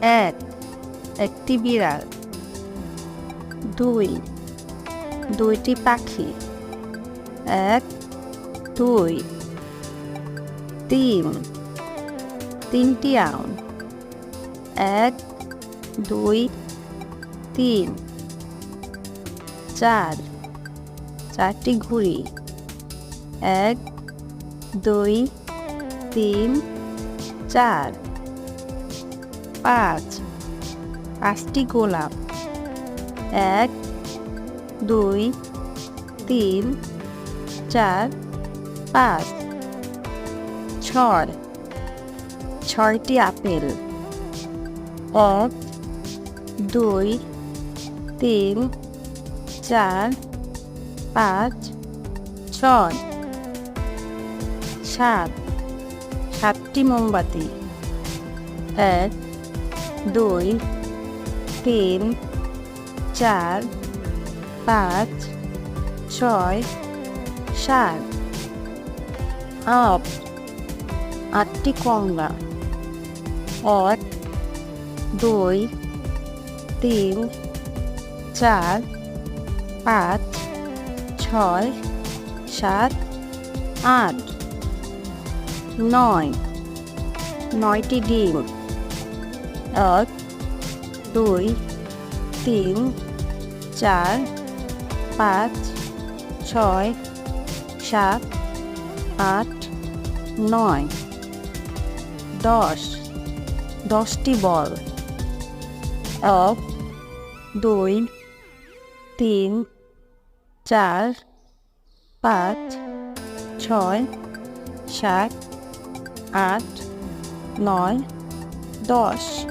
এক, একটি বিড়াল। দুই, দুইটি পাখি। এক, দুই। তিন, তিনটি আম। এক, দুই, তিন। চার, চারটি ঘুড়ি। এক, দুই, তিন, চার। পাঁচ, পাঁচটি গোলাপ। এক, দুই, তিন, চার, পাঁচ। ছয়, ছয়টি আপেল। এক, দুই, তিন, চার, পাঁচ, ছয়। সাত, সাতটি মোমবাতি। এক, দুই, তিন, চার, পাঁচ, ছয়, সাত। আট, আটটি কমলা। এক, দুই, তিন, চার, পাঁচ, ছয়, সাত, আট। নয়, নয়টি ডিম। এক, দুই, তিন, চার, পাঁচ, ছয়, সাত, আট, নয়। দশ, দশটি বল। এক, দুই, তিন, চার, পাঁচ, ছয়, সাত, আট, নয়, 10।